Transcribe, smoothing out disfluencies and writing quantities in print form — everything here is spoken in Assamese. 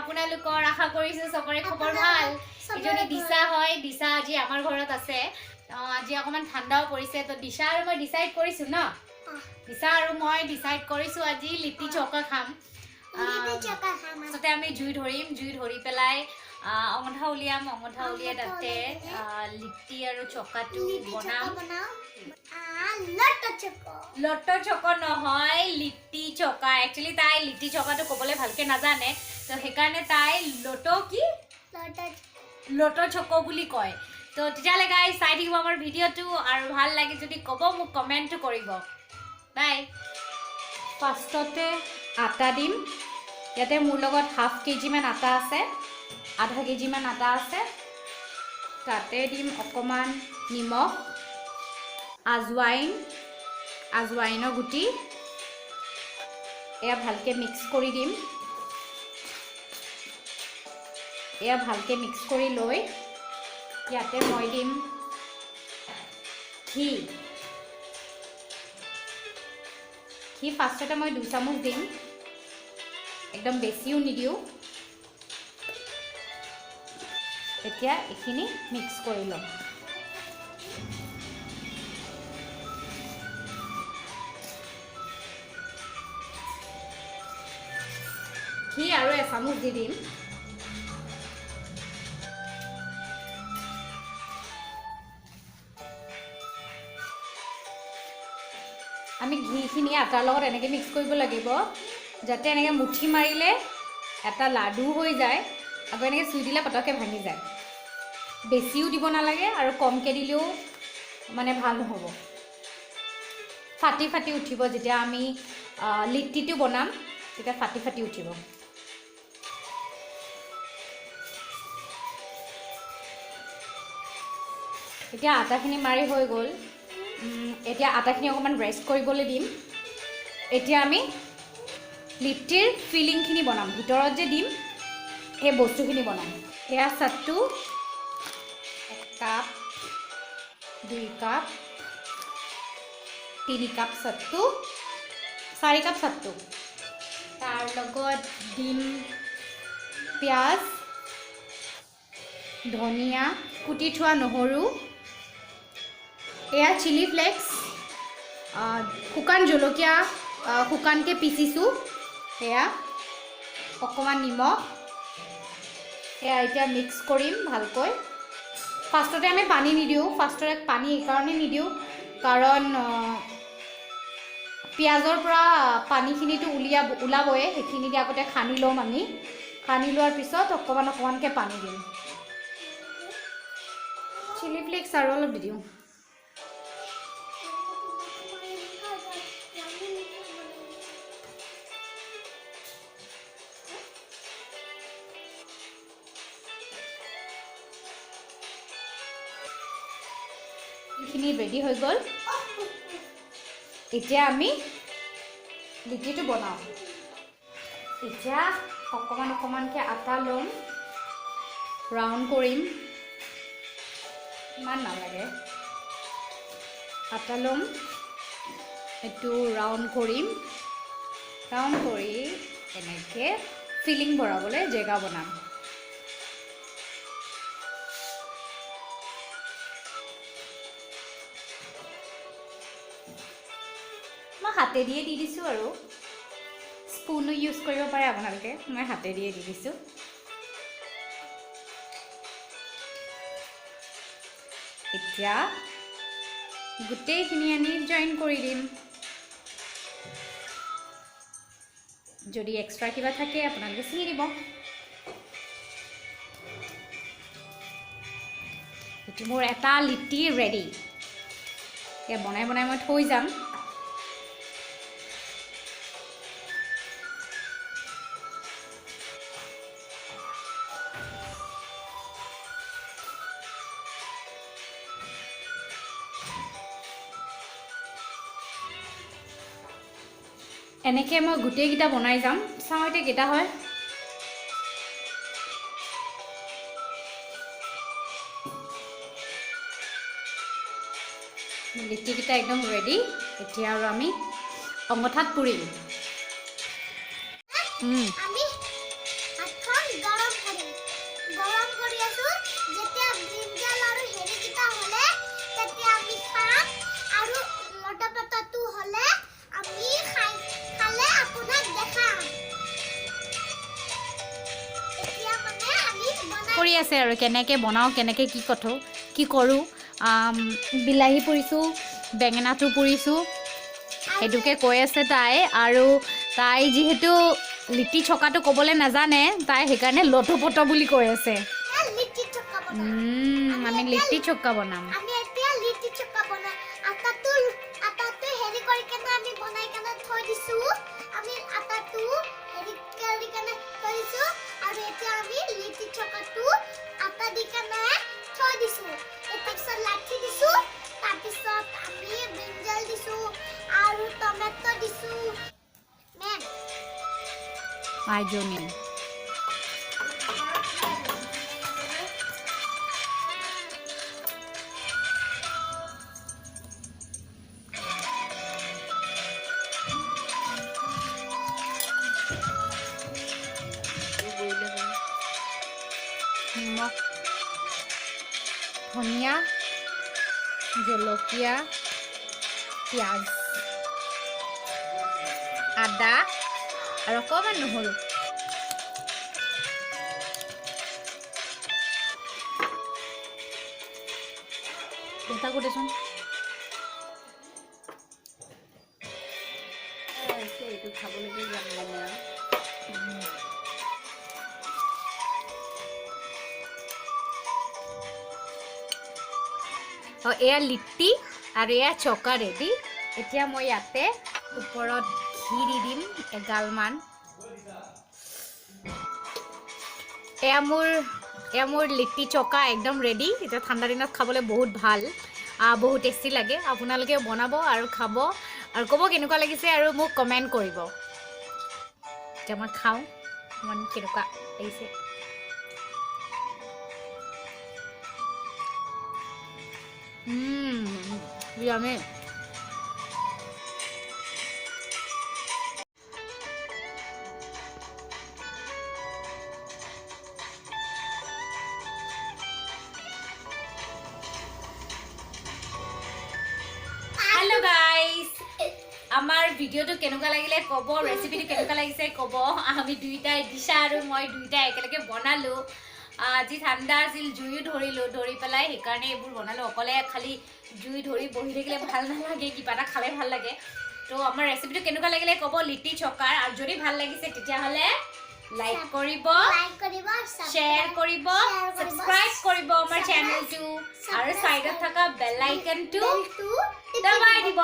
আপোনালোকৰ আশা কৰিছো সবৰে খবৰ ভাল ইজনী দিশা হয় দিশা আজি আমাৰ ঘৰত আছে আজি অকমান ঠাণ্ডাও পৰিছে তো দিশা আৰু মই ডিসাইড কৰিছো ন দিশা আৰু মই ডিসাইড কৰিছো আজি লিটি চোকা খাম আমি জুই ধৰি পেলাই অঙঠা উলিয়াম অঙঠা উলিয়াই তাতে লিটি আৰু চকাটো বনাম লট্টো চকা নহয় লিটি চকা একচুয়ালি তাই লিটি চকাটো কবলে ভালকে নাজানে তো হেকাৰণে তাই লট্টো চকা বুলি কয় তো তেতিয়ালে গাইস চাই থাকিব আমাৰ ভিডিওটো আৰু ভাল লাগে যদি কব মোক কমেন্ট কৰিব বাই ফাৰ্ষ্টতে আটা দিম ইয়াতে মোৰ লগত হাফ কেজি মান আটা আছে আধা কেজি মান আটা আছে তাতে দিম অকমান নিমখ আজৱাইনৰ গুটি এয়া ভালকে মিক্স কৰি দিম এয়া ভালকে মিক্স কৰি লৈ ইয়াতে মই দিম ঘি ফাৰ্ষ্টতে মই 2 চামুচ দিম একদম বেছিও নিদিও এতিয়া এখিনি মিক্স কৰি লম ঘি আৰু 1 চামুচ দি দিম আমি ঘিখিনি আটাৰ লগত এনেকৈ মিক্স কৰিব লাগিব যাতে এনেকৈ মুঠি মাৰিলে এটা লাডু হৈ যায় আকৌ এনেকৈ চুই দিলে পটককৈ ভাঙি যায় বেছিও দিব নালাগে আৰু কমকৈ দিলেও মানে ভাল নহ'ব ফাটি ফাটি উঠিব যেতিয়া আমি লিট্টিটো বনাম তেতিয়া ফাটি ফাটি উঠিব এতিয়া আটাখিনি মাৰি হৈ গ'ল এতিয়া আটাখিনি অকমান ৰেষ্ট কৰিবলৈ দিম এতিয়া আমি লিট্টিৰ ফিলিংখিনি বনাম ভিতৰত যে দিম এই বস্তুখিনি বনাম এয়া sattu 1 cup 2 cup 3 cup sattu 4 cup sattu তাৰ লগত দিম পিয়াজ ধনিয়া কুটি থোৱা নহৰু এয়া চিলি ফ্লেক্স শুকান জলকীয়া শুকানকৈ পিচিছোঁ এয়া অকণমান নিমখ এয়া এতিয়া মিক্স কৰিম ভালকৈ ফাৰ্ষ্টতে আমি পানী নিদিওঁ ফাৰ্ষ্টতে পানী এইকাৰণে নিদিওঁ কাৰণ পিঁয়াজৰ পৰা পানীখিনিতো ওলাবই সেইখিনি দি আগতে সানি ল'ম আমি সানি লোৱাৰ পিছত অকণমানকৈ পানী দিম চিলি ফ্লেক্স আৰু অলপ দি দিওঁ এইখিনি ৰেডি হৈ গ'ল এতিয়া আমি লিট্টিটো বনাওঁ এতিয়া অকণমানকৈ আটা ল'ম ৰাউণ্ড কৰিম ইমান নালাগে আটা ল'ম এইটো ৰাউণ্ড কৰিম ৰাউণ্ড কৰি এনেকৈ ফিলিং ভৰাবলৈ জেগা বনাম মই হাতে দিয়ে দি দিছোঁ আৰু স্পুনো ইউজ কৰিব পাৰে আপোনালোকে মই হাতে দিয়ে দি দিছোঁ এতিয়া গোটেইখিনি আনি জইন কৰি দিম যদি এক্সট্ৰা কিবা থাকে আপোনালোকে চিনি দিব এইটো মোৰ এটা লিট্টি ৰেডি এতিয়া বনাই মই থৈ যাম এনেকৈ মই গোটেইকেইটা বনাই যাম চাওঁ এতিয়া কেইটা হয় লিট্টিকেইটা একদম ৰেডি এতিয়া আৰু আমি অঙঠাত পুৰিম কৰি আছে আৰু কেনেকৈ বনাওঁ কেনেকৈ কি কৰোঁ বিলাহী পুৰিছোঁ বেঙেনাটো পুৰিছোঁ সেইটোকে কৈ আছে তাই আৰু তাই যিহেতু লিটি চকাটো ক'বলৈ নাজানে তাই সেইকাৰণে লটপট বুলি কৈ আছে আমি লিটি চকা বনাম Ajoni. Dhania, jolokia, piaz, ada, আৰু অকণমান নহৰু চিন্তা কৰিছোন এইটো খাবলৈকে যাম এয়া লিট্টি আৰু এয়া চকা ৰেডি এতিয়া মই ইয়াতে ওপৰত ঘি দি দিম এগালমান এয়া মোৰ লিট্টি চকা একদম ৰেডি এটা ঠাণ্ডা দিনত খাবলৈ বহুত ভাল বহুত টেষ্টি লাগে আপোনালোকে বনাব আৰু খাব আৰু ক'ব কেনেকুৱা লাগিছে আৰু মোক কমেণ্ট কৰিব এতিয়া মই খাওঁ মানে কেনেকুৱা লাগিছে yummy Hello guys আমাৰ ভিডিওটো কেনেকুৱা লাগিলে ক'ব ৰেচিপিটো কেনেকুৱা লাগিছে ক'ব আমি দুইটা দিশা আৰু মই দুইটা একেলগে বনালো আজি ঠাণ্ডা আছিল জুইও ধৰি পেলাই সেইকাৰণে এইবোৰ বনালো অকলে খালি জুই ধৰি বহি থাকিলে ভাল নালাগে কিবা এটা খালে ভাল লাগে তো আমাৰ ৰেচিপিটো কেনেকুৱা লাগিলে ক'ব লিটি চকাৰ আৰু যদি ভাল লাগিছে তেতিয়াহ'লে লাইক কৰিব শ্বেয়াৰ কৰিব সাবস্ক্ৰাইব কৰিব আমাৰ চেনেলটো আৰু সাইডত থকা বেল আইকনটো দবাই দিব